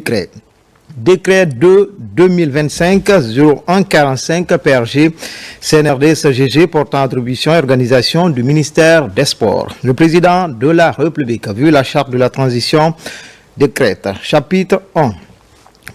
décret. Décret 2-2025-0145 PRG CNRD-SGG portant attribution et organisation du ministère des Sports. Le président de la République a vu la charte de la transition décrète. Chapitre 1.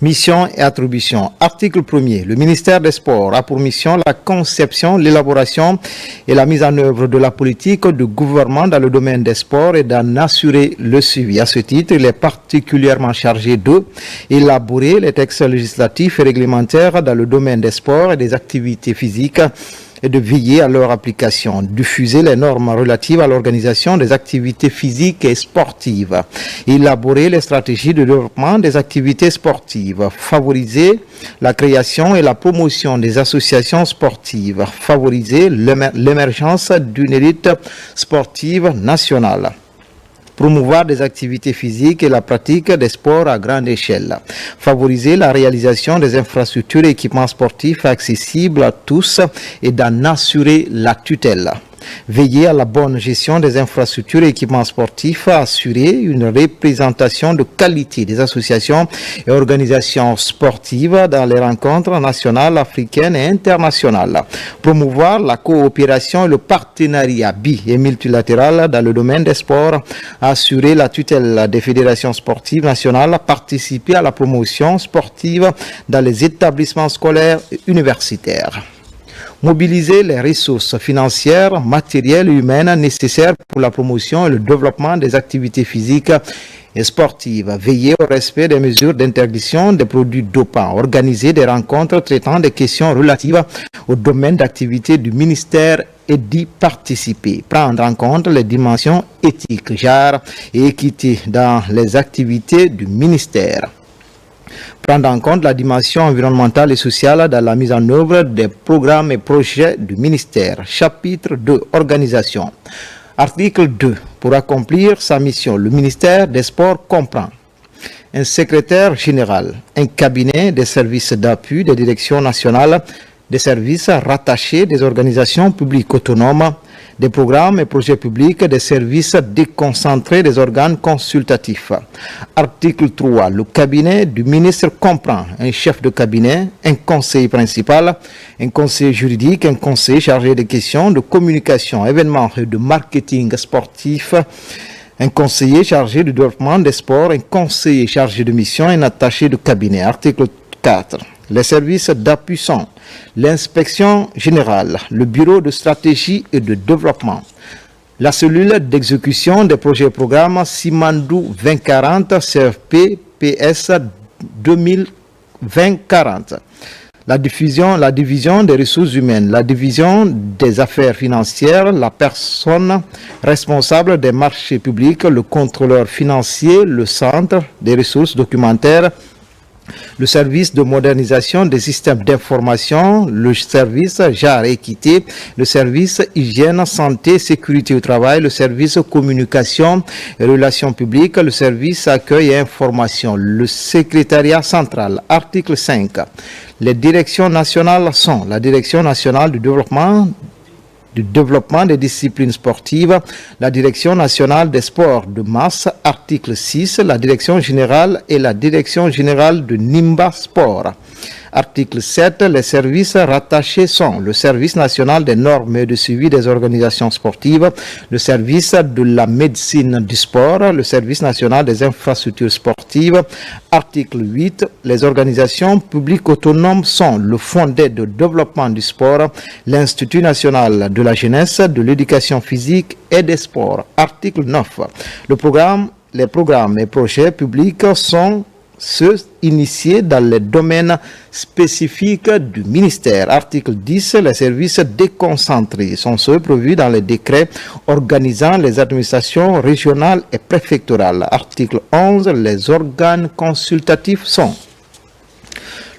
Mission et attribution. Article 1er. Le ministère des Sports a pour mission la conception, l'élaboration et la mise en œuvre de la politique du gouvernement dans le domaine des sports et d'en assurer le suivi. À ce titre, il est particulièrement chargé de élaborer les textes législatifs et réglementaires dans le domaine des sports et des activités physiques et de veiller à leur application, diffuser les normes relatives à l'organisation des activités physiques et sportives, élaborer les stratégies de développement des activités sportives, favoriser la création et la promotion des associations sportives, favoriser l'émergence d'une élite sportive nationale, promouvoir des activités physiques et la pratique des sports à grande échelle, favoriser la réalisation des infrastructures et équipements sportifs accessibles à tous et d'en assurer la tutelle. Veiller à la bonne gestion des infrastructures et équipements sportifs, assurer une représentation de qualité des associations et organisations sportives dans les rencontres nationales, africaines et internationales. Promouvoir la coopération et le partenariat bi- et multilatéral dans le domaine des sports, assurer la tutelle des fédérations sportives nationales, participer à la promotion sportive dans les établissements scolaires et universitaires. Mobiliser les ressources financières, matérielles et humaines nécessaires pour la promotion et le développement des activités physiques et sportives. Veiller au respect des mesures d'interdiction des produits dopants. Organiser des rencontres traitant des questions relatives au domaine d'activité du ministère et d'y participer. Prendre en compte les dimensions éthiques, genre et équité dans les activités du ministère. Prendre en compte la dimension environnementale et sociale dans la mise en œuvre des programmes et projets du ministère. Chapitre 2. Organisation. Article 2. Pour accomplir sa mission, le ministère des Sports comprend un secrétaire général, un cabinet des services d'appui des directions nationales, des services rattachés des organisations publiques autonomes, des programmes et projets publics, des services déconcentrés des organes consultatifs. Article 3. Le cabinet du ministre comprend un chef de cabinet, un conseiller principal, un conseiller juridique, un conseiller chargé des questions de communication, événements et de marketing sportif, un conseiller chargé du développement des sports, un conseiller chargé de mission et un attaché de cabinet. Article 4. Les services d'appui sont l'inspection générale, le bureau de stratégie et de développement, la cellule d'exécution des projets et programmes Simandou 2040 CFP PS 2020-40, la division des ressources humaines, la division des affaires financières, la personne responsable des marchés publics, le contrôleur financier, le centre des ressources documentaires, le service de modernisation des systèmes d'information, le service genre et équité, le service hygiène, santé, sécurité au travail, le service communication et relations publiques, le service accueil et information, le secrétariat central. Article 5. Les directions nationales sont la Direction nationale du développement des disciplines sportives, la Direction nationale des sports de masse, article 6, la Direction générale et la Direction générale de Nimba Sport. Article 7, les services rattachés sont le service national des normes et de suivi des organisations sportives, le service de la médecine du sport, le service national des infrastructures sportives. Article 8, les organisations publiques autonomes sont le Fonds d'aide au développement du sport, l'Institut national de la jeunesse, de l'éducation physique et des sports. Article 9, les programmes et projets publics sont ceux initiés dans les domaines spécifiques du ministère. Article 10. Les services déconcentrés sont ceux prévus dans les décrets organisant les administrations régionales et préfectorales. Article 11. Les organes consultatifs sont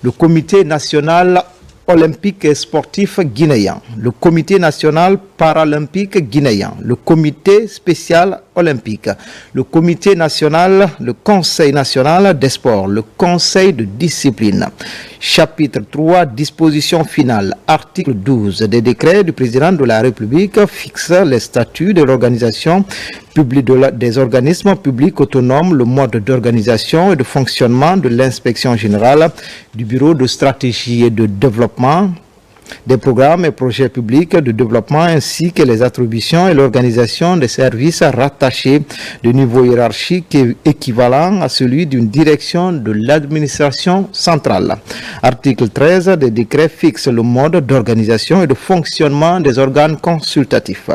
le Comité national olympique et sportif guinéen, le Comité national paralympique guinéen, le comité spécial olympique, le comité national, le conseil national des sports, le conseil de discipline. Chapitre 3, disposition finale, article 12 des décrets du président de la République fixe les statuts de l'organisation publique des organismes publics autonomes, le mode d'organisation et de fonctionnement de l'inspection générale, du bureau de stratégie et de développement, des programmes et projets publics de développement ainsi que les attributions et l'organisation des services rattachés de niveau hiérarchique équivalent à celui d'une direction de l'administration centrale. Article 13 des décrets fixe le mode d'organisation et de fonctionnement des organes consultatifs.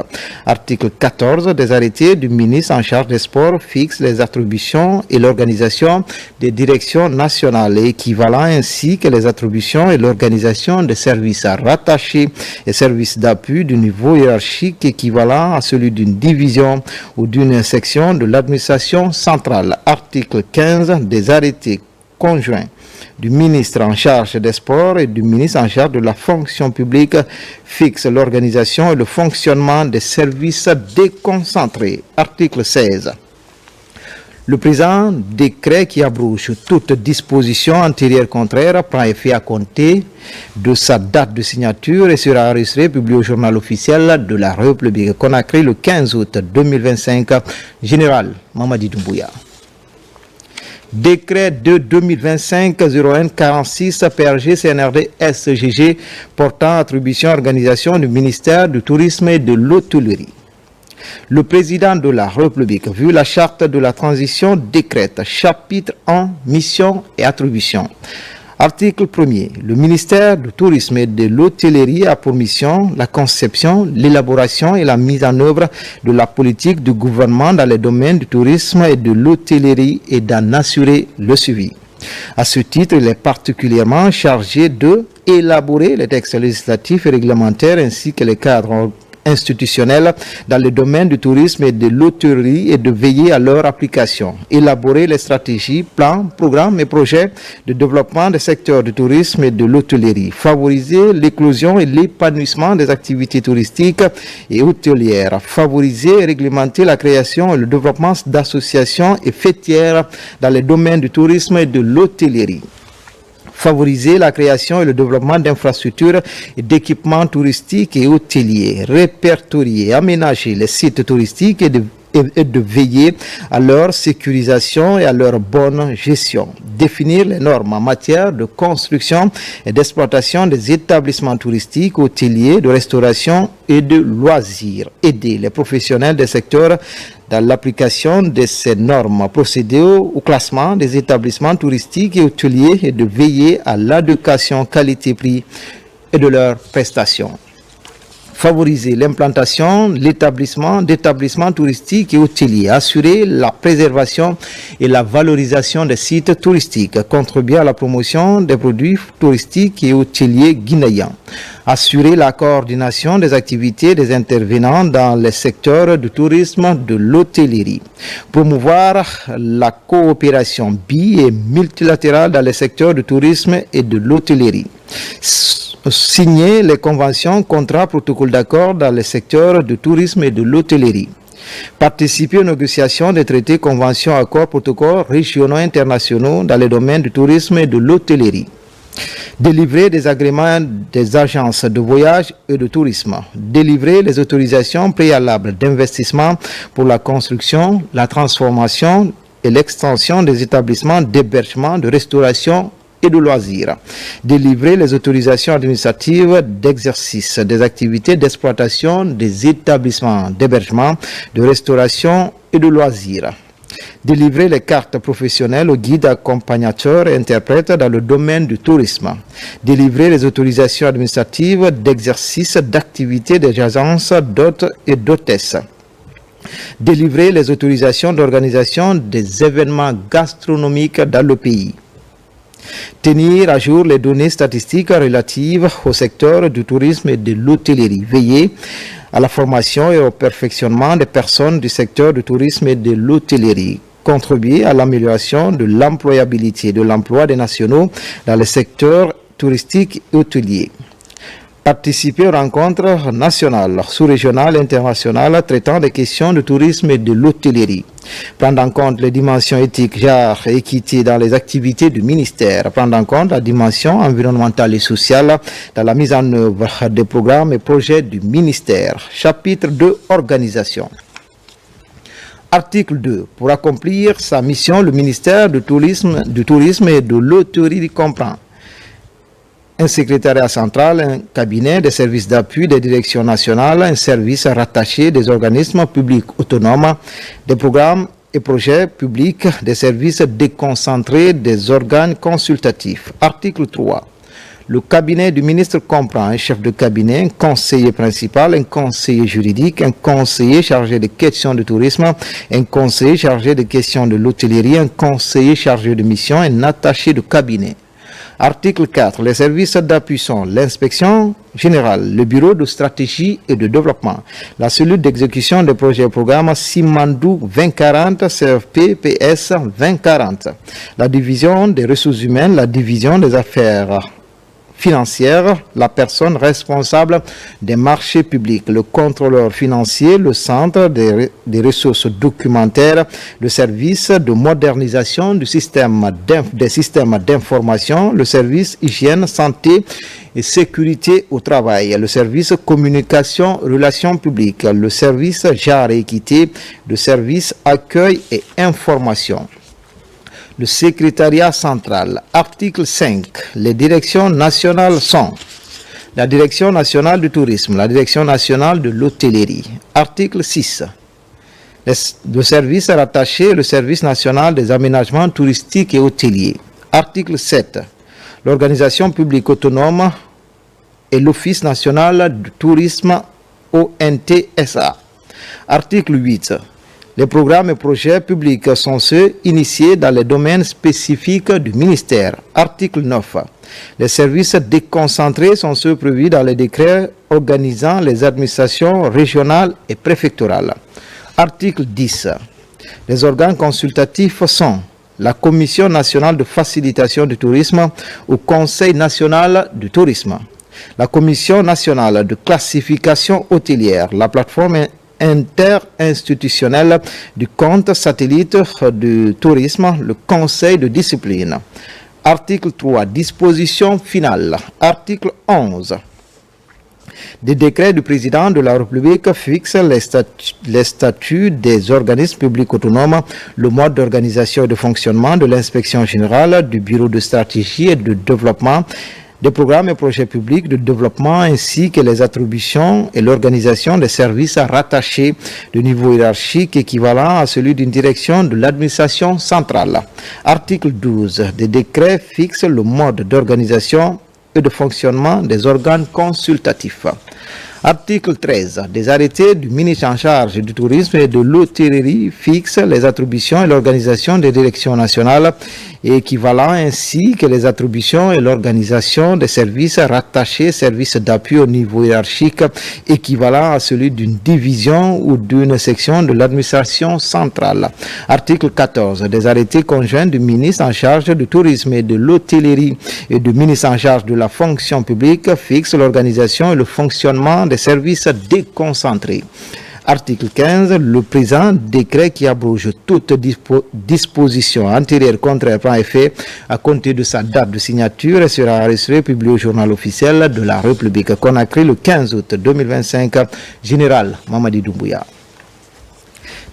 Article 14 des arrêtés du ministre en charge des sports fixe les attributions et l'organisation des directions nationales et équivalent ainsi que les attributions et l'organisation des services rattachés et services d'appui du niveau hiérarchique équivalent à celui d'une division ou d'une section de l'administration centrale. Article 15 des arrêtés conjoints du ministre en charge des sports et du ministre en charge de la fonction publique fixe l'organisation et le fonctionnement des services déconcentrés. Article 16. Le présent décret qui abroge toute disposition antérieure contraire prend effet à compter de sa date de signature et sera enregistré publié au journal officiel de la République Conakry le 15 août 2025. Général Mamadi Doumbouya. Décret de 2025-01-46 PRG CNRD SGG portant attribution et organisation du ministère du Tourisme et de l'Hôtellerie. Le président de la République, vu la charte de la transition, décrète chapitre 1, mission et attribution. Article 1er. Le ministère du Tourisme et de l'Hôtellerie a pour mission la conception, l'élaboration et la mise en œuvre de la politique du gouvernement dans les domaines du tourisme et de l'hôtellerie et d'en assurer le suivi. À ce titre, il est particulièrement chargé de élaborer les textes législatifs et réglementaires ainsi que les cadres institutionnels dans le domaine du tourisme et de l'hôtellerie et de veiller à leur application. Élaborer les stratégies, plans, programmes et projets de développement des secteurs du tourisme et de l'hôtellerie. Favoriser l'éclosion et l'épanouissement des activités touristiques et hôtelières. Favoriser et réglementer la création et le développement d'associations et fêtières dans les domaines du tourisme et de l'hôtellerie. Favoriser la création et le développement d'infrastructures et d'équipements touristiques et hôteliers, répertorier, aménager les sites touristiques et de veiller à leur sécurisation et à leur bonne gestion. Définir les normes en matière de construction et d'exploitation des établissements touristiques, hôteliers, de restauration et de loisirs. Aider les professionnels des secteurs dans l'application de ces normes, procéder au classement des établissements touristiques et hôteliers et de veiller à l'adéquation qualité-prix et de leurs prestations. Favoriser l'implantation, l'établissement d'établissements touristiques et hôteliers, assurer la préservation et la valorisation des sites touristiques, contribuer à la promotion des produits touristiques et hôteliers guinéens, assurer la coordination des activités des intervenants dans les secteurs du tourisme, de l'hôtellerie, promouvoir la coopération bi- et multilatérale dans les secteurs du tourisme et de l'hôtellerie, signer les conventions, contrats, protocoles d'accord dans les secteurs du tourisme et de l'hôtellerie. Participer aux négociations des traités, conventions, accords, protocoles régionaux et internationaux dans les domaines du tourisme et de l'hôtellerie. Délivrer des agréments des agences de voyage et de tourisme. Délivrer les autorisations préalables d'investissement pour la construction, la transformation et l'extension des établissements d'hébergement, de restauration et de loisirs. Délivrer les autorisations administratives d'exercice des activités d'exploitation des établissements d'hébergement, de restauration et de loisirs. Délivrer les cartes professionnelles aux guides accompagnateurs et interprètes dans le domaine du tourisme. Délivrer les autorisations administratives d'exercice d'activités des agences d'hôtes et d'hôtesses. Délivrer les autorisations d'organisation des événements gastronomiques dans le pays. Tenir à jour les données statistiques relatives au secteur du tourisme et de l'hôtellerie. Veiller à la formation et au perfectionnement des personnes du secteur du tourisme et de l'hôtellerie. Contribuer à l'amélioration de l'employabilité de l'emploi des nationaux dans le secteur touristique et hôtelier. Participer aux rencontres nationales, sous-régionales et internationales traitant des questions de tourisme et de l'hôtellerie. Prendre en compte les dimensions éthiques, genre et équité dans les activités du ministère. Prendre en compte la dimension environnementale et sociale dans la mise en œuvre des programmes et projets du ministère. Chapitre 2, organisation. Article 2. Pour accomplir sa mission, le ministère du tourisme et de l'hôtellerie comprend un secrétariat central, un cabinet, des services d'appui, des directions nationales, un service rattaché, des organismes publics autonomes, des programmes et projets publics, des services déconcentrés, des organes consultatifs. Article 3. Le cabinet du ministre comprend un chef de cabinet, un conseiller principal, un conseiller juridique, un conseiller chargé des questions de tourisme, un conseiller chargé des questions de l'hôtellerie, un conseiller chargé de mission, un attaché de cabinet. Article 4. Les services d'appui sont l'inspection générale, le bureau de stratégie et de développement, la cellule d'exécution des projets et programmes Simandou 2040, CFP, PS 2040, la division des ressources humaines, la division des affaires financière, la personne responsable des marchés publics, le contrôleur financier, le centre des ressources documentaires, le service de modernisation des systèmes d'information, le service hygiène, santé et sécurité au travail, le service communication, relations publiques, le service genre et équité, le service accueil et information. Le secrétariat central. Article 5. Les directions nationales sont la Direction nationale du tourisme, la Direction nationale de l'hôtellerie. Article 6. Le service rattaché, le service national des aménagements touristiques et hôteliers. Article 7. L'organisation publique autonome et l'Office national du tourisme ONTSA. Article 8. Les programmes et projets publics sont ceux initiés dans les domaines spécifiques du ministère. Article 9. Les services déconcentrés sont ceux prévus dans les décrets organisant les administrations régionales et préfectorales. Article 10. Les organes consultatifs sont la Commission nationale de facilitation du tourisme ou Conseil national du tourisme, la Commission nationale de classification hôtelière, la plateforme interinstitutionnel du compte satellite du tourisme, le conseil de discipline. Article 3. Disposition finale. Article 11. Des décrets du président de la République fixent les statuts des organismes publics autonomes, le mode d'organisation et de fonctionnement de l'inspection générale, du bureau de stratégie et de développement, des programmes et projets publics de développement ainsi que les attributions et l'organisation des services rattachés de niveau hiérarchique équivalent à celui d'une direction de l'administration centrale. Article 12. Des décrets fixent le mode d'organisation et de fonctionnement des organes consultatifs. Article 13. Des arrêtés du ministre en charge du tourisme et de l'hôtellerie fixent les attributions et l'organisation des directions nationales et équivalent ainsi que les attributions et l'organisation des services rattachés, services d'appui au niveau hiérarchique équivalent à celui d'une division ou d'une section de l'administration centrale. Article 14. Des arrêtés conjoints du ministre en charge du tourisme et de l'hôtellerie et du ministre en charge de la fonction publique fixent l'organisation et le fonctionnement des services déconcentrés. Article 15. Le présent décret qui abroge toute disposition antérieure contraire prend effet à compter de sa date de signature et sera enregistré publié au journal officiel de la République. Conakry le 15 août 2025. Général Mamadi Doumbouya.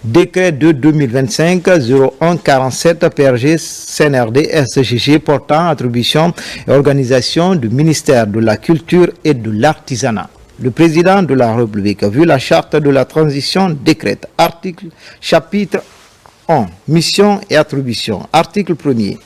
Décret de 2025-01-47 PRG CNRD SGG portant attribution et organisation du ministère de la Culture et de l'Artisanat. Le président de la République, vu la charte de la transition, décrète. Chapitre 1. Mission et attribution. Article 1er.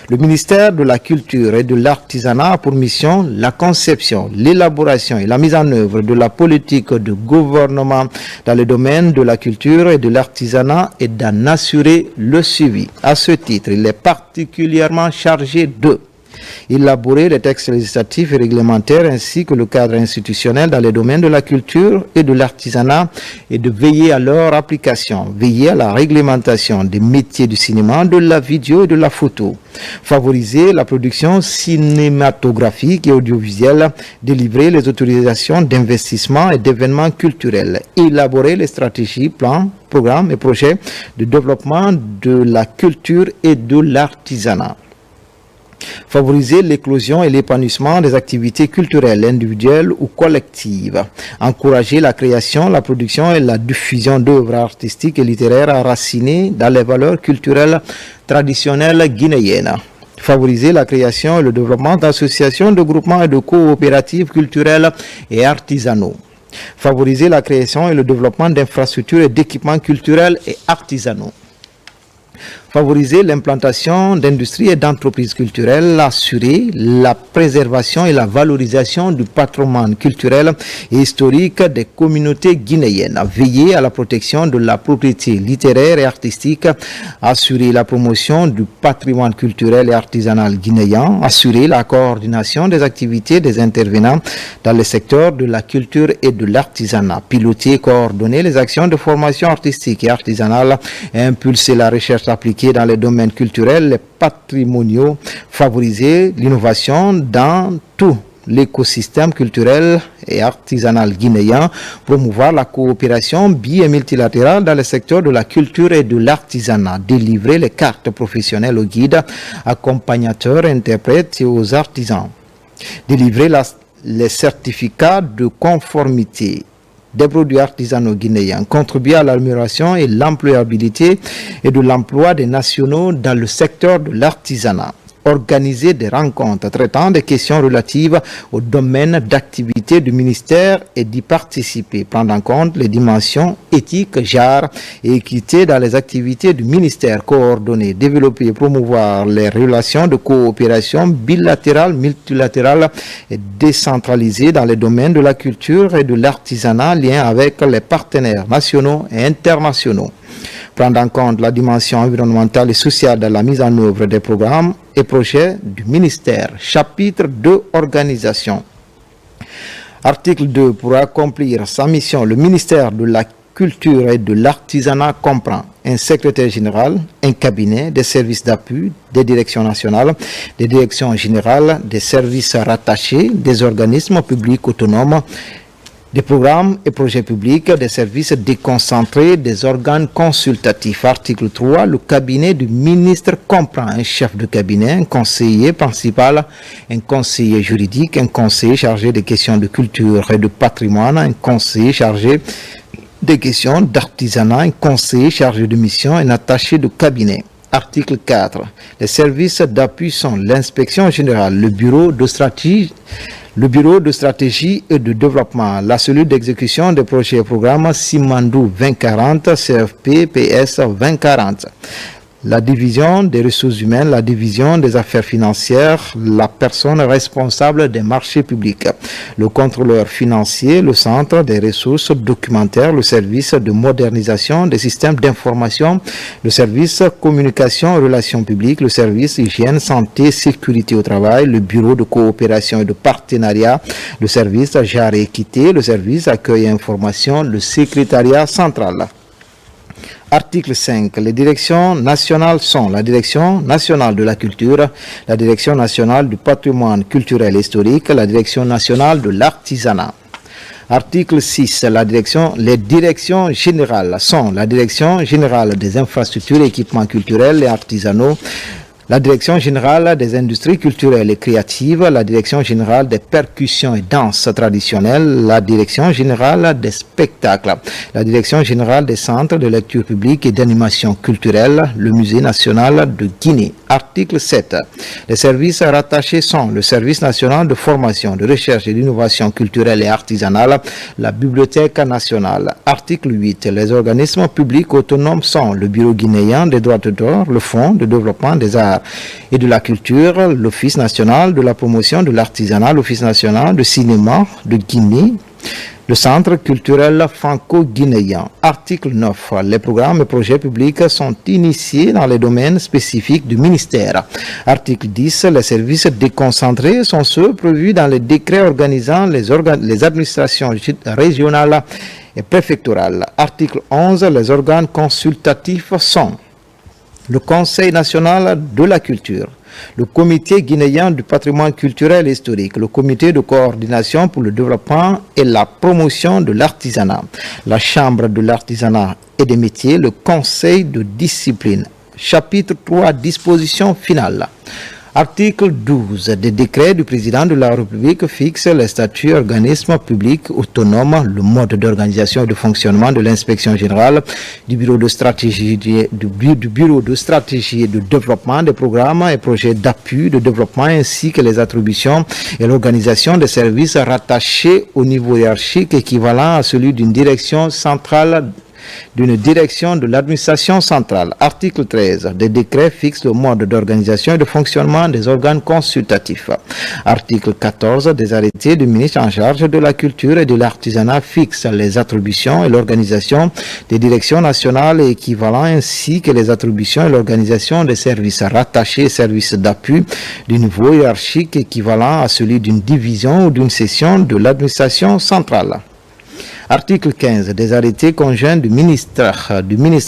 Le ministère de la Culture et de l'Artisanat a pour mission la conception, l'élaboration et la mise en œuvre de la politique de gouvernement dans le domaine de la culture et de l'artisanat et d'en assurer le suivi. À ce titre, il est particulièrement chargé de élaborer les textes législatifs et réglementaires ainsi que le cadre institutionnel dans les domaines de la culture et de l'artisanat et de veiller à leur application, veiller à la réglementation des métiers du cinéma, de la vidéo et de la photo, favoriser la production cinématographique et audiovisuelle, délivrer les autorisations d'investissement et d'événements culturels, élaborer les stratégies, plans, programmes et projets de développement de la culture et de l'artisanat. Favoriser l'éclosion et l'épanouissement des activités culturelles, individuelles ou collectives. Encourager la création, la production et la diffusion d'œuvres artistiques et littéraires enracinées dans les valeurs culturelles traditionnelles guinéennes. Favoriser la création et le développement d'associations, de groupements et de coopératives culturelles et artisanaux. Favoriser la création et le développement d'infrastructures et d'équipements culturels et artisanaux. Favoriser l'implantation d'industries et d'entreprises culturelles, assurer la préservation et la valorisation du patrimoine culturel et historique des communautés guinéennes, veiller à la protection de la propriété littéraire et artistique, assurer la promotion du patrimoine culturel et artisanal guinéen, assurer la coordination des activités des intervenants dans les secteurs de la culture et de l'artisanat, piloter et coordonner les actions de formation artistique et artisanale, et impulser la recherche appliquée dans les domaines culturels et patrimoniaux, favoriser l'innovation dans tout l'écosystème culturel et artisanal guinéen, promouvoir la coopération bi- et multilatérale dans le secteur de la culture et de l'artisanat, délivrer les cartes professionnelles aux guides, accompagnateurs, interprètes et aux artisans, délivrer les certificats de conformité des produits artisanaux guinéens, contribuer à l'amélioration et l'employabilité et de l'emploi des nationaux dans le secteur de l'artisanat. Organiser des rencontres traitant des questions relatives au domaine d'activité du ministère et d'y participer, prendre en compte les dimensions éthiques, genre et équité dans les activités du ministère, coordonner, développer et promouvoir les relations de coopération bilatérale, multilatérale et décentralisée dans les domaines de la culture et de l'artisanat, lien avec les partenaires nationaux et internationaux. Prendre en compte la dimension environnementale et sociale dans la mise en œuvre des programmes et projets du ministère. Chapitre 2, organisation. Article 2. Pour accomplir sa mission, le ministère de la Culture et de l'Artisanat comprend un secrétaire général, un cabinet, des services d'appui, des directions nationales, des directions générales, des services rattachés, des organismes publics autonomes, des programmes et projets publics, des services déconcentrés, des organes consultatifs. Article 3. Le cabinet du ministre comprend un chef de cabinet, un conseiller principal, un conseiller juridique, un conseiller chargé des questions de culture et de patrimoine, un conseiller chargé des questions d'artisanat, un conseiller chargé de mission, un attaché de cabinet. Article 4. Les services d'appui sont l'inspection générale, le bureau de stratégie et de développement, la cellule d'exécution des projets et programmes Simandou 2040, CFP, PS 2040, la division des ressources humaines, la division des affaires financières, la personne responsable des marchés publics, le contrôleur financier, le centre des ressources documentaires, le service de modernisation des systèmes d'information, le service communication et relations publiques, le service hygiène, santé, sécurité au travail, le bureau de coopération et de partenariat, le service genre et équité, le service accueil et information, le secrétariat central. Article 5. Les directions nationales sont la Direction nationale de la culture, la Direction nationale du patrimoine culturel et historique, la Direction nationale de l'artisanat. Article 6. Les directions générales sont la Direction générale des infrastructures et équipements culturels et artisanaux, la Direction générale des industries culturelles et créatives, la Direction générale des percussions et danses traditionnelles, la Direction générale des spectacles, la Direction générale des centres de lecture publique et d'animation culturelle, le Musée national de Guinée. Article 7. Les services rattachés sont le Service national de formation, de recherche et d'innovation culturelle et artisanale, la Bibliothèque nationale. Article 8. Les organismes publics autonomes sont le Bureau guinéen des droits d'auteur, le Fonds de développement des arts et de la culture, l'Office national de la promotion de l'artisanat, l'Office national de cinéma de Guinée, Le Centre culturel franco-guinéen. Article 9. Les programmes et projets publics sont initiés dans les domaines spécifiques du ministère. Article 10. Les services déconcentrés sont ceux prévus dans les décrets organisant les administrations régionales et préfectorales. Article 11. Les organes consultatifs sont le Conseil national de la culture, le Comité guinéen du patrimoine culturel et historique, le Comité de coordination pour le développement et la promotion de l'artisanat, la Chambre de l'artisanat et des métiers, le Conseil de discipline. Chapitre 3, dispositions finales. Article 12. Des décrets du président de la République fixent les statuts organismes publics autonomes, le mode d'organisation et de fonctionnement de l'inspection générale, du bureau de stratégie et de développement des programmes et projets d'appui de développement ainsi que les attributions et l'organisation des services rattachés au niveau hiérarchique équivalent à celui d'une direction centrale de l'administration centrale. Article 13. Des décrets fixent le mode d'organisation et de fonctionnement des organes consultatifs. Article 14. Des arrêtés du ministre en charge de la culture et de l'artisanat fixent les attributions et l'organisation des directions nationales et équivalents ainsi que les attributions et l'organisation des services rattachés et services d'appui du niveau hiérarchique équivalent à celui d'une division ou d'une section de l'administration centrale. Article 15. Des arrêtés conjoints du ministre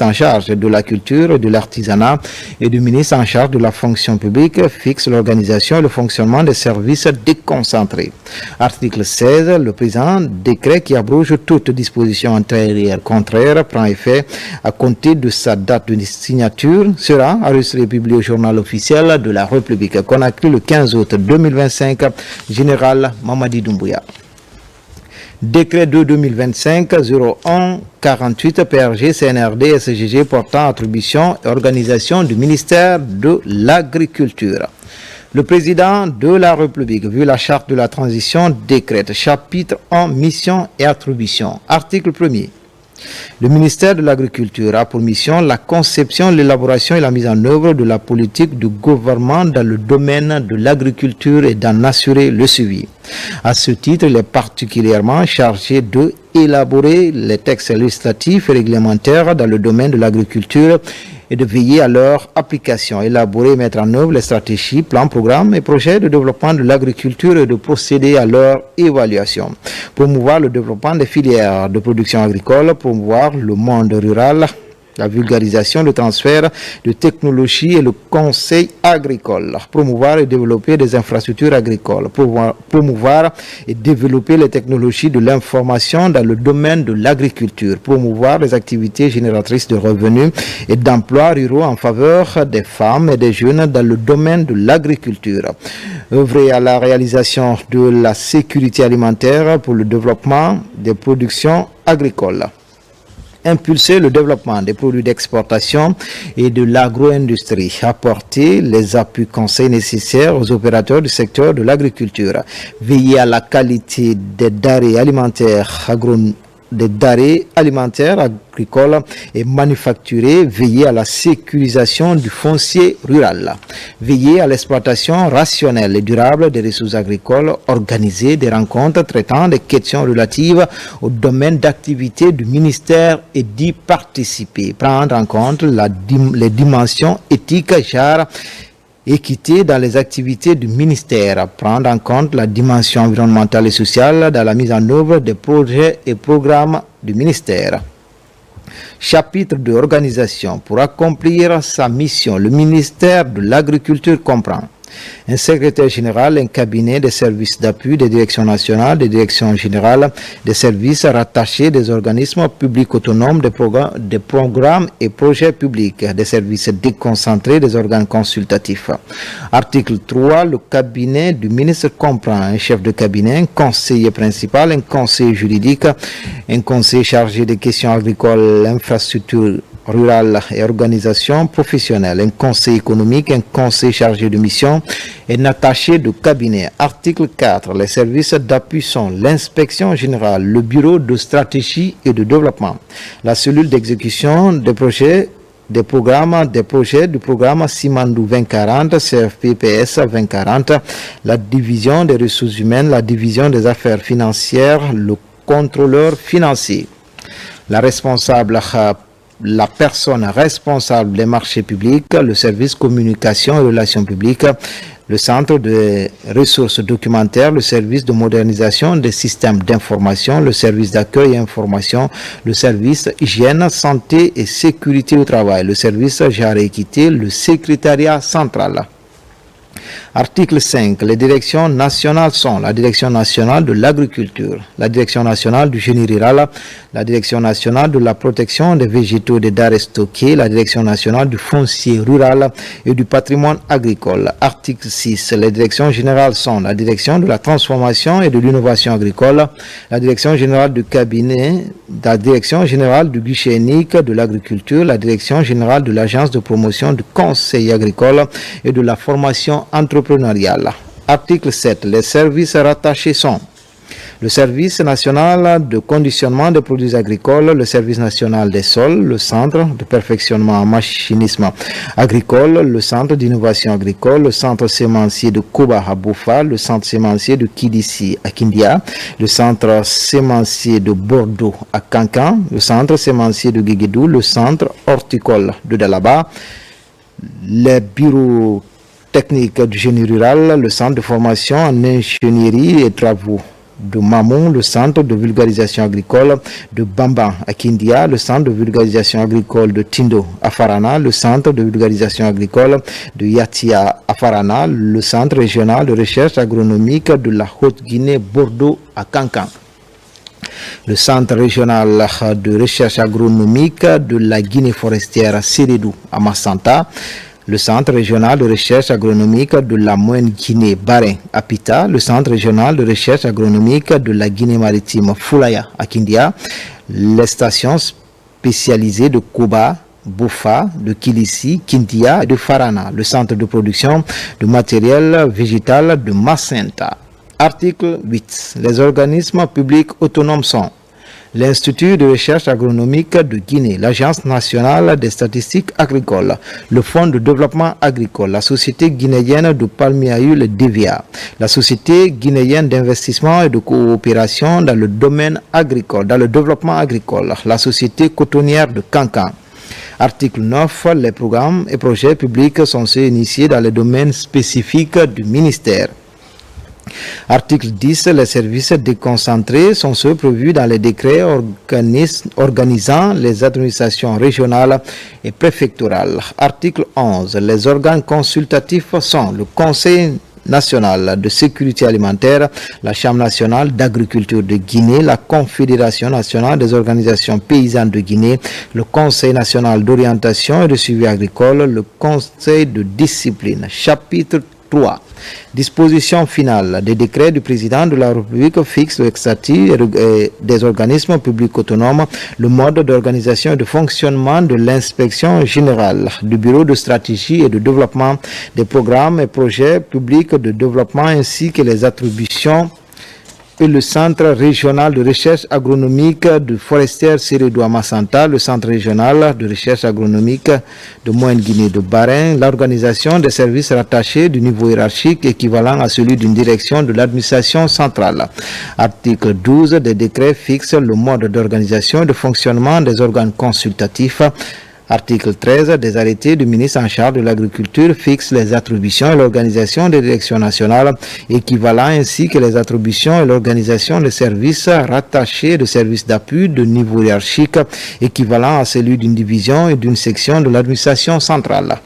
en charge de la culture et de l'artisanat et du ministre en charge de la fonction publique fixent l'organisation et le fonctionnement des services déconcentrés. Article 16. Le présent décret qui abroge toute disposition antérieure contraire prend effet à compter de sa date de signature sera enregistré et publié au journal officiel de la République. Conakry le 15 août 2025. Général Mamadi Doumbouya. Décret 2-2025-01-48 PRG CNRD SGG portant attribution et organisation du ministère de l'Agriculture. Le président de la République, vu la charte de la transition, décrète chapitre 1 mission et attribution. Article 1er. Le ministère de l'Agriculture a pour mission la conception, l'élaboration et la mise en œuvre de la politique du gouvernement dans le domaine de l'agriculture et d'en assurer le suivi. À ce titre, il est particulièrement chargé de élaborer les textes législatifs et réglementaires dans le domaine de l'agriculture et de veiller à leur application, élaborer et mettre en œuvre les stratégies, plans, programmes et projets de développement de l'agriculture et de procéder à leur évaluation. Promouvoir le développement des filières de production agricole, promouvoir le monde rural, la vulgarisation, le transfert de technologies et le conseil agricole, promouvoir et développer des infrastructures agricoles, promouvoir et développer les technologies de l'information dans le domaine de l'agriculture, promouvoir les activités génératrices de revenus et d'emplois ruraux en faveur des femmes et des jeunes dans le domaine de l'agriculture, œuvrer à la réalisation de la sécurité alimentaire pour le développement des productions agricoles. Impulser le développement des produits d'exportation et de l'agro-industrie, apporter les appuis conseils nécessaires aux opérateurs du secteur de l'agriculture, veiller à la qualité des denrées alimentaires agricoles et manufacturés, veiller à la sécurisation du foncier rural, veiller à l'exploitation rationnelle et durable des ressources agricoles, organiser des rencontres traitant des questions relatives au domaine d'activité du ministère et d'y participer, prendre en compte les dimensions éthiques, genre, équité dans les activités du ministère, prendre en compte la dimension environnementale et sociale dans la mise en œuvre des projets et programmes du ministère. Chapitre de organisation. Pour accomplir sa mission, le ministère de l'Agriculture comprend un secrétaire général, un cabinet des services d'appui des directions nationales, des directions générales, des services rattachés, des organismes publics autonomes, des programmes et projets publics, des services déconcentrés, des organes consultatifs. Article 3. Le cabinet du ministre comprend un chef de cabinet, un conseiller principal, un conseiller juridique, un conseiller chargé des questions agricoles, infrastructures rurale et organisation professionnelle, un conseil économique, un conseil chargé de mission et un attaché de cabinet. Article 4. Les services d'appui sont l'inspection générale, le bureau de stratégie et de développement, la cellule d'exécution des projets, des projets du programme Simandou 2040, CFPPS 2040, la division des ressources humaines, la division des affaires financières, le contrôleur financier. La personne responsable des marchés publics, le service communication et relations publiques, le centre de ressources documentaires, le service de modernisation des systèmes d'information, le service d'accueil et information, le service hygiène, santé et sécurité au travail, le service genre et équité, le secrétariat central. Article 5. Les directions nationales sont la Direction nationale de l'agriculture, la Direction nationale du génie rural, la Direction nationale de la protection des végétaux et des denrées stockées, la Direction nationale du foncier rural et du patrimoine agricole. Article 6. Les directions générales sont la Direction de la transformation et de l'innovation agricole, la Direction générale du cabinet, la Direction générale du guichet unique de l'agriculture, la Direction générale de l'agence de promotion du conseil agricole et de la formation entrepreneuriale. Article 7. Les services rattachés sont le service national de conditionnement des produits agricoles, le service national des sols, le centre de perfectionnement en machinisme agricole, le centre d'innovation agricole, le centre sémencier de Koba à Boufa, le centre sémencier de Kidissi à Kindia, le centre sémencier de Bordeaux à Kankan, le centre sémencier de Guéguédou, le centre horticole de Dalaba, les bureaux techniques du génie rural, le centre de formation en ingénierie et travaux de Mamon, le centre de vulgarisation agricole de Bamba à Kindia, le centre de vulgarisation agricole de Tindo à Farana, le centre de vulgarisation agricole de Yatia à Farana, le centre régional de recherche agronomique de la Haute-Guinée Bordeaux à Kankan, le centre régional de recherche agronomique de la Guinée forestière Sérédou à Massanta, le centre régional de recherche agronomique de la Moyenne Guinée Barin à Pita, le centre régional de recherche agronomique de la Guinée maritime Foulaya à Kindia, les stations spécialisées de Koba, Boufa, de Kilissi, Kindia et de Farana, le centre de production de matériel végétal de Macenta. Article 8. Les organismes publics autonomes sont l'Institut de recherche agronomique de Guinée, l'Agence nationale des statistiques agricoles, le Fonds de développement agricole, la Société guinéenne de palmier à huile DEVIA, la Société guinéenne d'investissement et de coopération dans le domaine agricole, dans le développement agricole, la Société cotonnière de Kankan. Article 9. Les programmes et projets publics sont ceux initiés dans les domaines spécifiques du ministère. Article 10. Les services déconcentrés sont ceux prévus dans les décrets organisant les administrations régionales et préfectorales. Article 11. Les organes consultatifs sont le Conseil national de sécurité alimentaire, la Chambre nationale d'agriculture de Guinée, la Confédération nationale des organisations paysannes de Guinée, le Conseil national d'orientation et de suivi agricole, le Conseil de discipline. Chapitre 3. Disposition finale des décrets du président de la République fixe le statut des organismes publics autonomes, le mode d'organisation et de fonctionnement de l'inspection générale, du bureau de stratégie et de développement des programmes et projets publics de développement ainsi que les attributions et le centre régional de recherche agronomique de Forestière Sérédou à Massanta, le centre régional de recherche agronomique de Moyenne-Guinée de Barin, l'organisation des services rattachés du niveau hiérarchique équivalent à celui d'une direction de l'administration centrale. Article 12 des décrets fixe le mode d'organisation et de fonctionnement des organes consultatifs. Article 13 des arrêtés du ministre en charge de l'agriculture fixe les attributions et l'organisation des directions nationales équivalent ainsi que les attributions et l'organisation des services rattachés de services d'appui de niveau hiérarchique équivalent à celui d'une division et d'une section de l'administration centrale.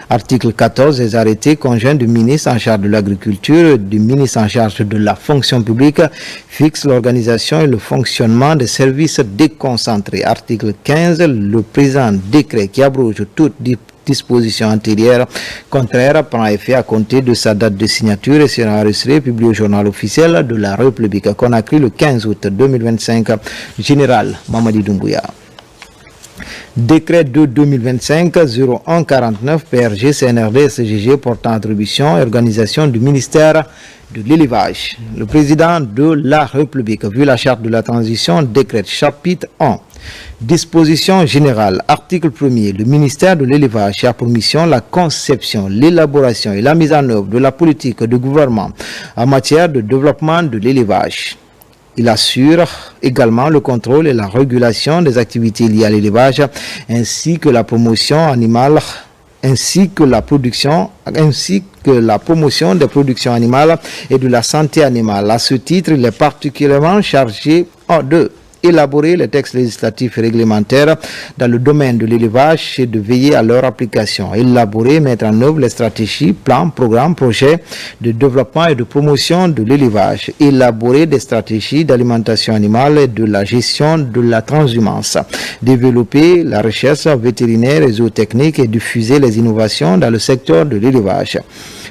Article 14 des arrêtés conjoints du ministre en charge de l'agriculture et du ministre en charge de la fonction publique fixe l'organisation et le fonctionnement des services déconcentrés. Article 15, le présent décret qui abroge toute disposition antérieure contraire prend effet à compter de sa date de signature et sera enregistré publié au journal officiel de la République. Conakry le 15 août 2025. Général Mamadi Doumbouya. Décret de 2025-0149 PRG CNRD SGG portant attribution et organisation du ministère de l'élevage. Le président de la République, vu la charte de la transition, décrète chapitre 1. Disposition générale. Article 1er. Le ministère de l'élevage a pour mission la conception, l'élaboration et la mise en œuvre de la politique de gouvernement en matière de développement de l'élevage. Il assure également le contrôle et la régulation des activités liées à l'élevage ainsi que la promotion animale ainsi que la promotion des productions animales et de la santé animale. À ce titre, il est particulièrement chargé de élaborer les textes législatifs et réglementaires dans le domaine de l'élevage et de veiller à leur application, élaborer et mettre en œuvre les stratégies, plans, programmes, projets de développement et de promotion de l'élevage, élaborer des stratégies d'alimentation animale et de la gestion de la transhumance, développer la recherche vétérinaire et zootechnique et diffuser les innovations dans le secteur de l'élevage,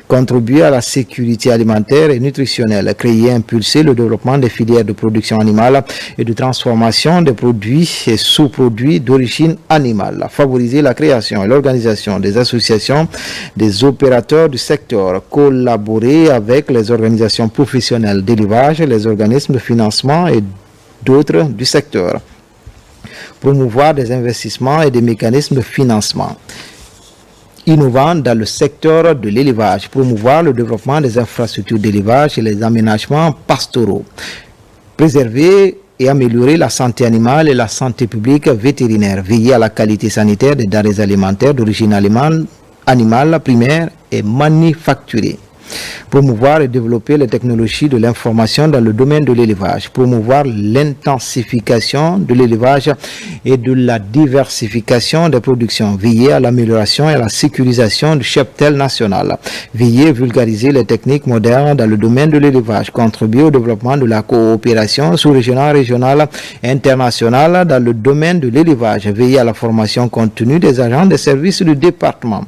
contribuer à la sécurité alimentaire et nutritionnelle, créer et impulser le développement des filières de production animale et de transformation des produits et sous-produits d'origine animale, favoriser la création et l'organisation des associations des opérateurs du secteur, collaborer avec les organisations professionnelles d'élevage, les organismes de financement et d'autres du secteur, promouvoir des investissements et des mécanismes de financement innovants dans le secteur de l'élevage, promouvoir le développement des infrastructures d'élevage et les aménagements pastoraux, préserver et améliorer la santé animale et la santé publique vétérinaire, veiller à la qualité sanitaire des denrées alimentaires d'origine animale primaire et manufacturée, promouvoir et développer les technologies de l'information dans le domaine de l'élevage, promouvoir l'intensification de l'élevage et de la diversification des productions, veiller à l'amélioration et à la sécurisation du cheptel national, veiller à vulgariser les techniques modernes dans le domaine de l'élevage, contribuer au développement de la coopération sous-régionale, régionale et internationale dans le domaine de l'élevage, veiller à la formation continue des agents des services du département,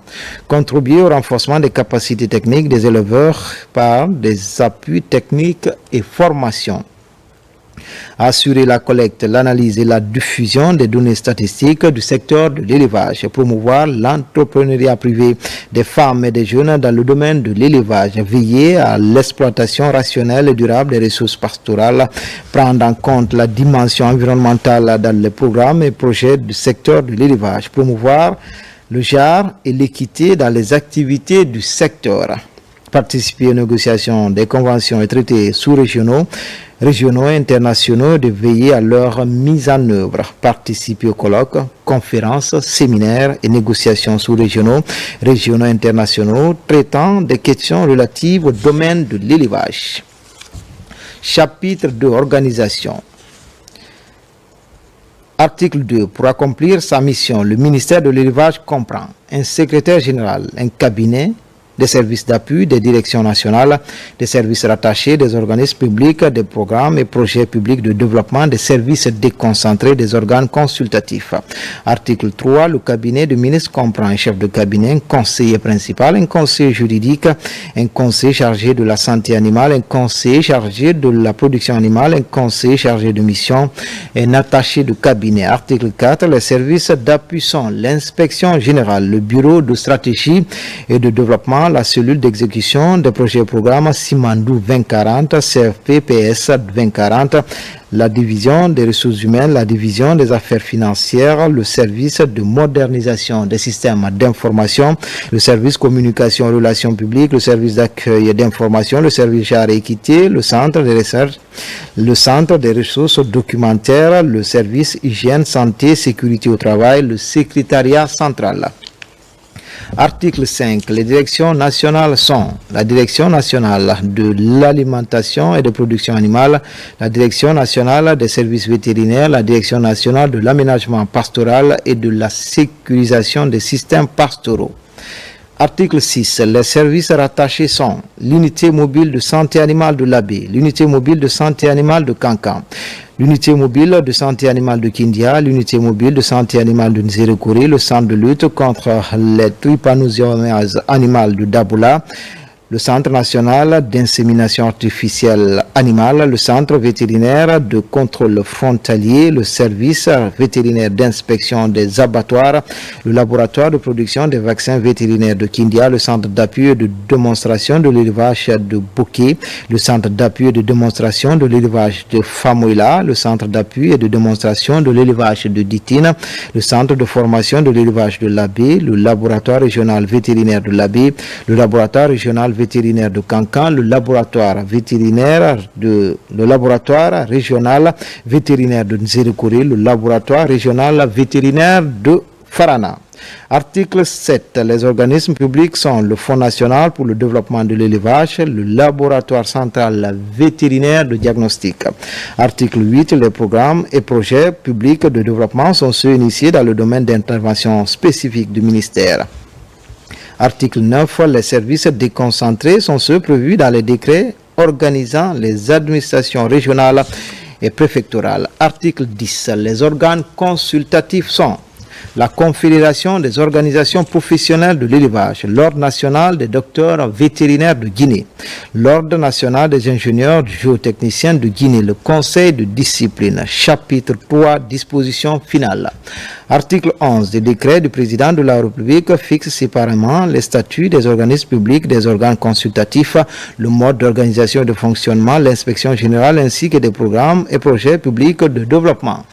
contribuer au renforcement des capacités techniques des éleveurs par des appuis techniques et formations, assurer la collecte, l'analyse et la diffusion des données statistiques du secteur de l'élevage, promouvoir l'entrepreneuriat privé des femmes et des jeunes dans le domaine de l'élevage, veiller à l'exploitation rationnelle et durable des ressources pastorales, prendre en compte la dimension environnementale dans les programmes et projets du secteur de l'élevage, promouvoir le genre et l'équité dans les activités du secteur, participer aux négociations des conventions et traités sous-régionaux, régionaux et internationaux, de veiller à leur mise en œuvre, participer aux colloques, conférences, séminaires et négociations sous-régionaux, régionaux et internationaux traitant des questions relatives au domaine de l'élevage. Chapitre 2, organisation. Article 2. Pour accomplir sa mission, le ministère de l'élevage comprend un secrétaire général, un cabinet, des services d'appui, des directions nationales, des services rattachés, des organismes publics, des programmes et projets publics de développement, des services déconcentrés, des organes consultatifs. Article 3. Le cabinet du ministre comprend un chef de cabinet, un conseiller principal, un conseiller juridique, un conseiller chargé de la santé animale, un conseiller chargé de la production animale, un conseiller chargé de mission, un attaché de cabinet. Article 4. Les services d'appui sont l'inspection générale, le bureau de stratégie et de développement, la cellule d'exécution des projets et programmes Simandou 2040, CFP-PS 2040, la division des ressources humaines, la division des affaires financières, le service de modernisation des systèmes d'information, le service communication et relations publiques, le service d'accueil et d'information, le service genre et équité, le centre des recherches, le centre des ressources documentaires, le service hygiène, santé, sécurité au travail, le secrétariat central. Article 5. Les directions nationales sont la Direction nationale de l'alimentation et de production animale, la Direction nationale des services vétérinaires, la Direction nationale de l'aménagement pastoral et de la sécurisation des systèmes pastoraux. Article 6. Les services rattachés sont l'unité mobile de santé animale de l'Abbé, l'unité mobile de santé animale de Cancan, l'unité mobile de santé animale de Kindia, l'unité mobile de santé animale de Nzérékouré, le centre de lutte contre les trypanosomiases animales de Daboula, le Centre national d'insémination artificielle animale, le Centre vétérinaire de contrôle frontalier, le service vétérinaire d'inspection des abattoirs, le laboratoire de production des vaccins vétérinaires de Kindia, le Centre d'appui et de démonstration de l'élevage de Bouquet, le Centre d'appui et de démonstration de l'élevage de Famoila, le Centre d'appui et de démonstration de l'élevage de Ditine, le Centre de formation de l'élevage de l'Abbé, le laboratoire régional vétérinaire de l'Abbé, le laboratoire régional vétérinaire de Cancan, le laboratoire vétérinaire le laboratoire régional vétérinaire de Nzérikori, le laboratoire régional vétérinaire de Farana. Article 7. Les organismes publics sont le Fonds national pour le développement de l'élevage, le laboratoire central vétérinaire de diagnostic. Article 8. Les programmes et projets publics de développement sont ceux initiés dans le domaine d'intervention spécifique du ministère. Article 9. Les services déconcentrés sont ceux prévus dans les décrets organisant les administrations régionales et préfectorales. Article 10. Les organes consultatifs sont la Confédération des organisations professionnelles de l'élevage, l'Ordre national des docteurs vétérinaires de Guinée, l'Ordre national des ingénieurs géotechniciens de Guinée, le Conseil de discipline, chapitre 3, disposition finale. Article 11 des décrets du président de la République fixe séparément les statuts des organismes publics, des organes consultatifs, le mode d'organisation et de fonctionnement, l'inspection générale ainsi que des programmes et projets publics de développement.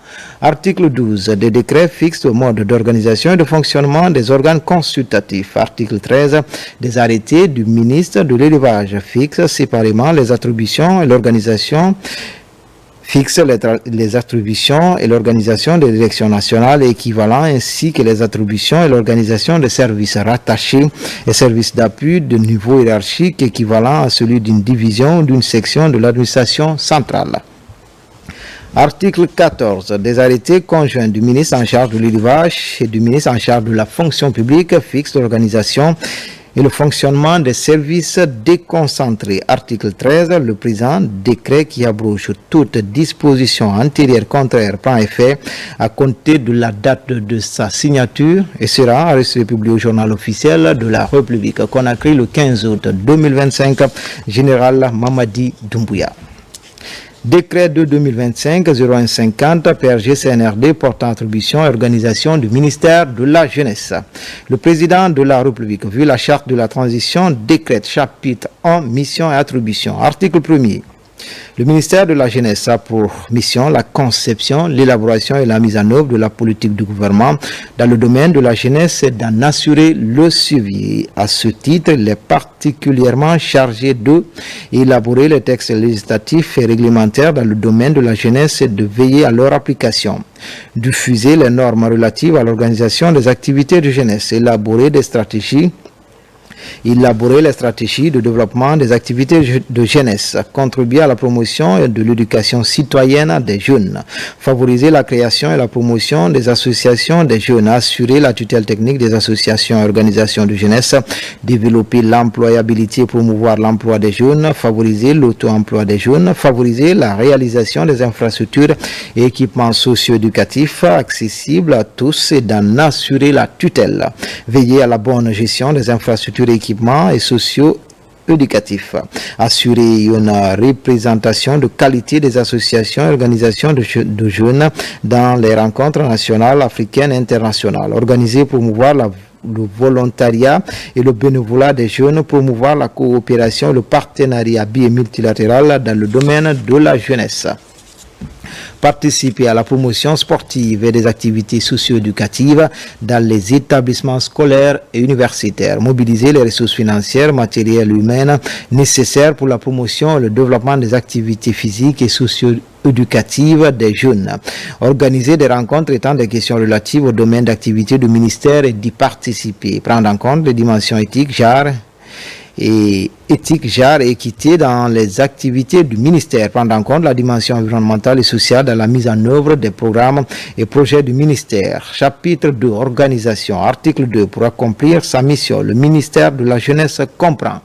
Article 12 des décrets fixent le mode d'organisation et de fonctionnement des organes consultatifs. Article 13 des arrêtés du ministre de l'élevage fixent séparément les attributions et l'organisation les attributions et l'organisation des directions nationales et équivalents ainsi que les attributions et l'organisation des services rattachés et services d'appui de niveau hiérarchique équivalent à celui d'une division ou d'une section de l'administration centrale. Article 14 des arrêtés conjoints du ministre en charge de l'élevage et du ministre en charge de la fonction publique fixent l'organisation et le fonctionnement des services déconcentrés. Article 13, le présent décret qui abroge toute disposition antérieure contraire prend effet à compter de la date de sa signature et sera enregistré et publié au journal officiel de la République. Conakry le 15 août 2025, Général Mamadi Doumbouya. Décret de 2025-0150 PRG CNRD portant attribution et organisation du ministère de la Jeunesse. Le président de la République, vu la charte de la transition, décrète chapitre 1, mission et attribution. Article 1er. Le ministère de la Jeunesse a pour mission la conception, l'élaboration et la mise en œuvre de la politique du gouvernement dans le domaine de la jeunesse et d'en assurer le suivi. À ce titre, il est particulièrement chargé d'élaborer les textes législatifs et réglementaires dans le domaine de la jeunesse et de veiller à leur application. Diffuser les normes relatives à l'organisation des activités de jeunesse, élaborer les stratégies de développement des activités de jeunesse, contribuer à la promotion de l'éducation citoyenne des jeunes, favoriser la création et la promotion des associations des jeunes, assurer la tutelle technique des associations et organisations de jeunesse, développer l'employabilité et promouvoir l'emploi des jeunes, favoriser l'auto-emploi des jeunes, favoriser la réalisation des infrastructures et équipements socio-éducatifs accessibles à tous et d'en assurer la tutelle, veiller à la bonne gestion des infrastructures équipements et socio-éducatifs, assurer une représentation de qualité des associations et organisations de jeunes dans les rencontres nationales, africaines et internationales, organiser et promouvoir le volontariat et le bénévolat des jeunes, promouvoir la coopération et le partenariat bi- et multilatéral dans le domaine de la jeunesse. Participer à la promotion sportive et des activités socio-éducatives dans les établissements scolaires et universitaires. Mobiliser les ressources financières, matérielles et humaines nécessaires pour la promotion et le développement des activités physiques et socio-éducatives des jeunes. Organiser des rencontres étant des questions relatives au domaine d'activité du ministère et d'y participer. Prendre en compte les dimensions éthiques, genre et équité dans les activités du ministère, prendre en compte la dimension environnementale et sociale dans la mise en œuvre des programmes et projets du ministère. Chapitre 2, organisation. Article 2, pour accomplir sa mission, le ministère de la Jeunesse comprend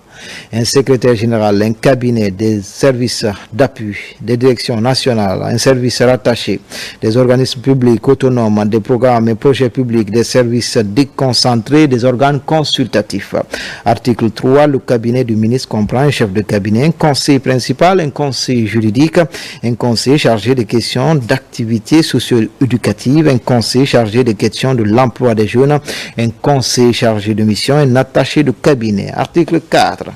un secrétaire général, un cabinet, des services d'appui, des directions nationales, un service rattaché, des organismes publics autonomes, des programmes et projets publics, des services déconcentrés, des organes consultatifs. Article 3, le cabinet du ministre comprend un chef de cabinet, un conseiller principal, un conseiller juridique, un conseiller chargé des questions d'activités socio-éducatives, un conseiller chargé des questions de l'emploi des jeunes, un conseiller chargé de mission, un attaché de cabinet. Article 4.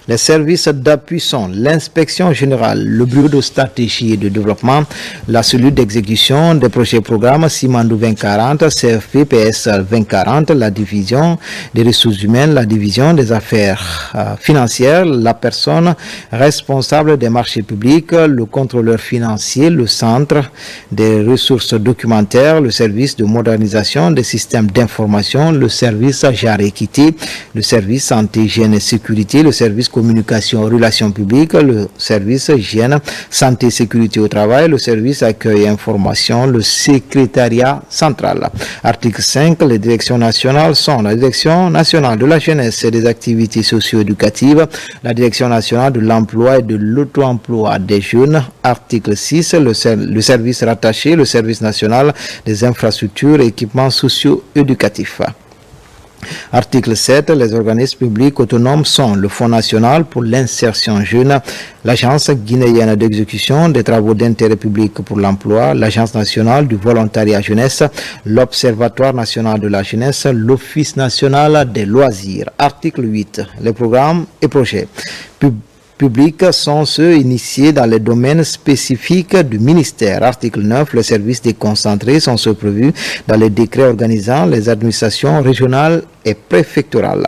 Les services d'appui sont l'inspection générale, le bureau de stratégie et de développement, la cellule d'exécution des projets et programmes Simandou 2040, CFPPS 2040, la division des ressources humaines, la division des affaires financières, la personne responsable des marchés publics, le contrôleur financier, le centre des ressources documentaires, le service de modernisation des systèmes d'information, le service genre équité, le service santé, hygiène et sécurité, le service communication, relations publiques, le service hygiène, santé, sécurité au travail, le service accueil et information, le secrétariat central. Article 5. Les directions nationales sont la direction nationale de la jeunesse et des activités socio-éducatives, la direction nationale de l'emploi et de l'auto-emploi des jeunes. Article 6. Le service rattaché, le service national des infrastructures et équipements socio-éducatifs. Article 7. Les organismes publics autonomes sont le Fonds national pour l'insertion jeune, l'Agence guinéenne d'exécution des travaux d'intérêt public pour l'emploi, l'Agence nationale du volontariat jeunesse, l'Observatoire national de la jeunesse, l'Office national des loisirs. Article 8. Les programmes et projets publics sont ceux initiés dans les domaines spécifiques du ministère. Article 9. Les services déconcentrés sont ceux prévus dans les décrets organisant les administrations régionales et préfectorales.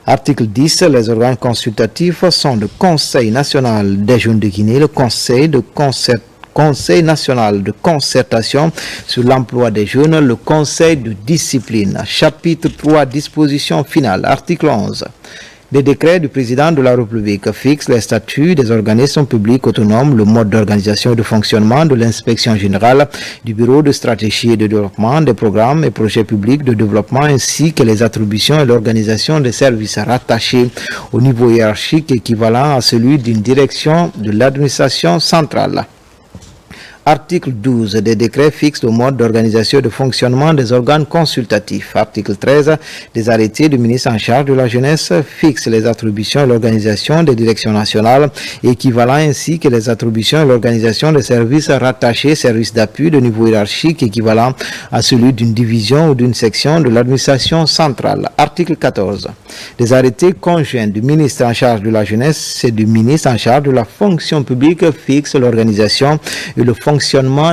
Article 10. Les organes consultatifs sont le Conseil national des jeunes de Guinée, le Conseil national de concertation sur l'emploi des jeunes, le Conseil de discipline. Chapitre 3. Dispositions finales. Article 11. Les décrets du président de la République fixent les statuts des organismes publics autonomes, le mode d'organisation et de fonctionnement de l'inspection générale, du bureau de stratégie et de développement, des programmes et projets publics de développement ainsi que les attributions et l'organisation des services rattachés au niveau hiérarchique équivalent à celui d'une direction de l'administration centrale. Article 12. Des décrets fixent le mode d'organisation et de fonctionnement des organes consultatifs. Article 13. Des arrêtés du ministre en charge de la jeunesse fixent les attributions et l'organisation des directions nationales équivalent ainsi que les attributions et l'organisation des services rattachés, services d'appui de niveau hiérarchique équivalent à celui d'une division ou d'une section de l'administration centrale. Article 14. Des arrêtés conjoints du ministre en charge de la jeunesse et du ministre en charge de la fonction publique fixent l'organisation et le fonctionnement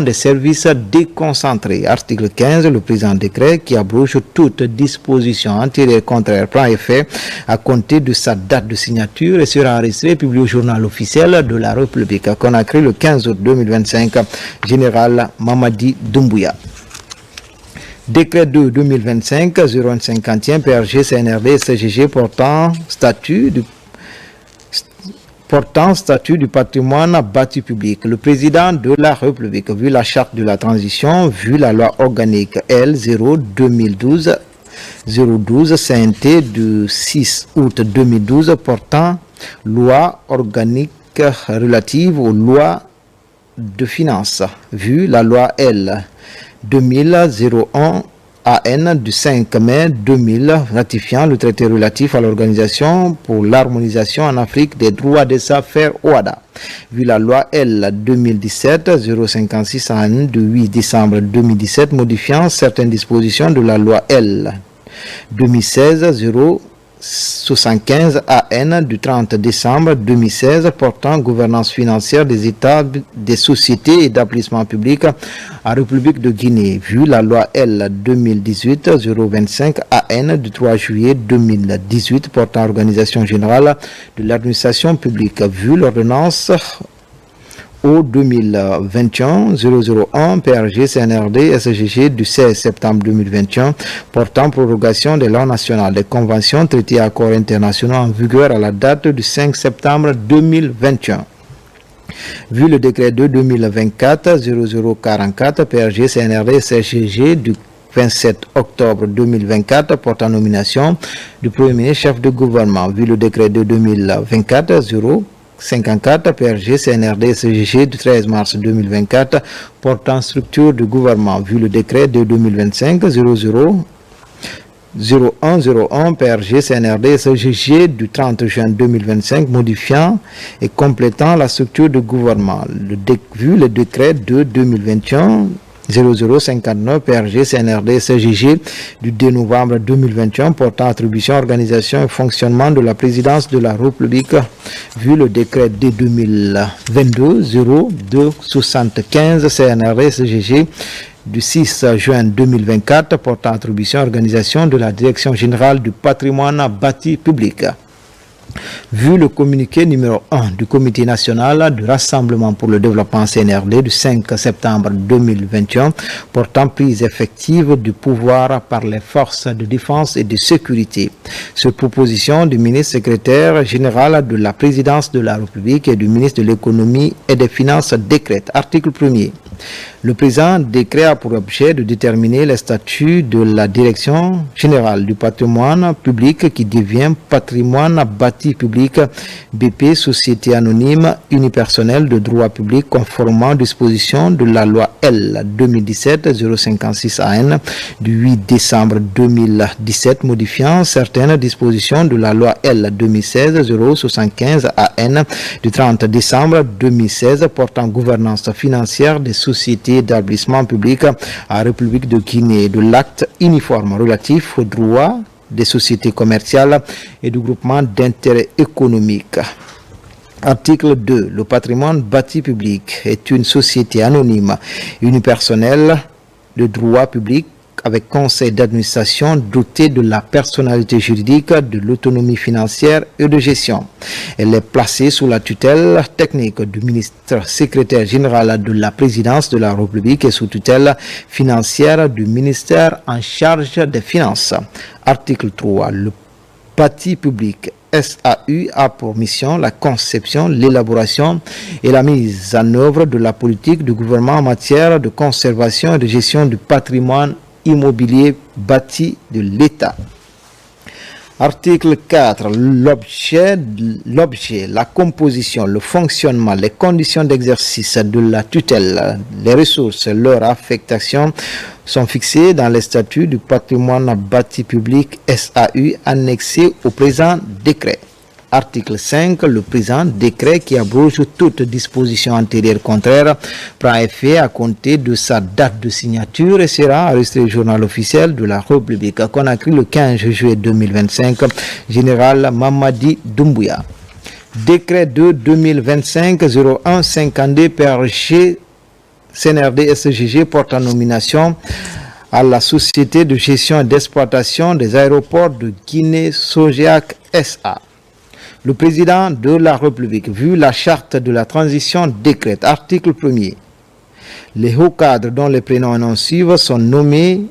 des services déconcentrés. Article 15. Le présent décret qui abroge toute disposition antérieure contraire prend effet à compter de sa date de signature et sera enregistré et publié au journal officiel de la République. Conakry le 15 août 2025. Général Mamadi Doumbouya. Décret 2-2025, 0151 PRG, CNRD, CGG portant statut du patrimoine bâti public. Le président de la République, vu la charte de la transition, vu la loi organique L 0-2012 012 CNT du 6 août 2012 portant loi organique relative aux lois de finances, vu la loi L 2001 AN du 5 mai 2000 ratifiant le traité relatif à l'Organisation pour l'harmonisation en Afrique des droits des affaires OADA, vu la loi L 2017-056 AN du 8 décembre 2017 modifiant certaines dispositions de la loi L 2016-075 AN du 30 décembre 2016 portant gouvernance financière des États, des sociétés et d'établissements publics en République de Guinée, vu la loi L 2018-025 AN du 3 juillet 2018 portant organisation générale de l'administration publique, vu l'ordonnance au 2021-001 PRG CNRD SGG du 16 septembre 2021 portant prorogation des lois nationales, des conventions, traités et accords internationaux en vigueur à la date du 5 septembre 2021. Vu le décret 2024-0044 PRG CNRD SGG du 27 octobre 2024 portant nomination du Premier ministre chef de gouvernement, vu le décret de 2024-054 PRG CNRD SGG du 13 mars 2024 portant structure du gouvernement, vu le décret de 2025-0101 PRG CNRD SGG du 30 juin 2025 modifiant et complétant la structure du gouvernement, vu le décret de 2021 0059 PRG CNRD SGG du 2 novembre 2021 portant attribution, organisation et fonctionnement de la présidence de la République vu le décret D 2022-0275 CNRD SGG du 6 juin 2024 portant attribution, organisation de la Direction générale du patrimoine bâti public. Vu le communiqué numéro 1 du Comité national du Rassemblement pour le développement CNRD du 5 septembre 2021 portant prise effective du pouvoir par les forces de défense et de sécurité. Sur proposition du ministre secrétaire général de la présidence de la République et du ministre de l'économie et des finances décrète. Article 1er. Le présent décret a pour objet de déterminer les statuts de la Direction générale du patrimoine public qui devient patrimoine bâti public BP Société anonyme unipersonnelle de droit public conformément aux dispositions de la loi L 2017-056 AN du 8 décembre 2017 modifiant certaines dispositions de la loi L 2016-075 AN du 30 décembre 2016 portant gouvernance financière des sociétés d'établissement public à République de Guinée, de l'acte uniforme relatif aux droits des sociétés commerciales et du groupement d'intérêt économique. Article 2. Le patrimoine bâti public est une société anonyme unipersonnelle de droit public avec conseil d'administration doté de la personnalité juridique, de l'autonomie financière et de gestion. Elle est placée sous la tutelle technique du ministre secrétaire général de la présidence de la République et sous tutelle financière du ministère en charge des finances. Article 3. Le bâti public SAU a pour mission la conception, l'élaboration et la mise en œuvre de la politique du gouvernement en matière de conservation et de gestion du patrimoine immobilier bâti de l'État. Article 4. L'objet, la composition, le fonctionnement, les conditions d'exercice de la tutelle, les ressources, leur affectation sont fixés dans les statuts du patrimoine bâti public SAU annexés au présent décret. Article 5. Le présent décret qui abroge toute disposition antérieure contraire prend effet à compter de sa date de signature et sera enregistré au journal officiel de la République. Conakry le 15 juillet 2025. Général Mamadi Doumbouya. Décret 2-2025-01-52 PRG CNRD SGG porte en nomination à la Société de gestion et d'exploitation des aéroports de Guinée Sogeac SA. Le président de la République, vu la charte de la transition, décrète, article 1er, les hauts cadres dont les prénoms en suivent sont nommés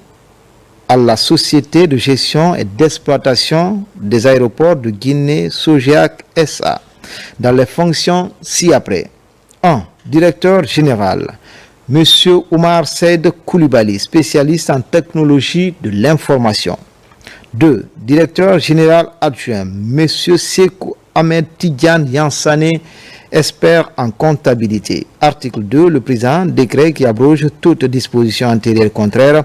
à la Société de gestion et d'exploitation des aéroports de Guinée Sogeac SA dans les fonctions ci-après. 1. Directeur général, M. Oumar Seyd Koulibaly, spécialiste en technologie de l'information. 2. Directeur général adjoint, M. Sekou Ahmed Tidjane Yansane, expert en comptabilité. Article 2. Le présent décret qui abroge toute disposition antérieure contraire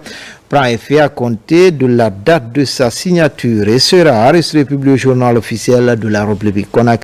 prend effet à compter de la date de sa signature et sera enregistré et publié au journal officiel de la République.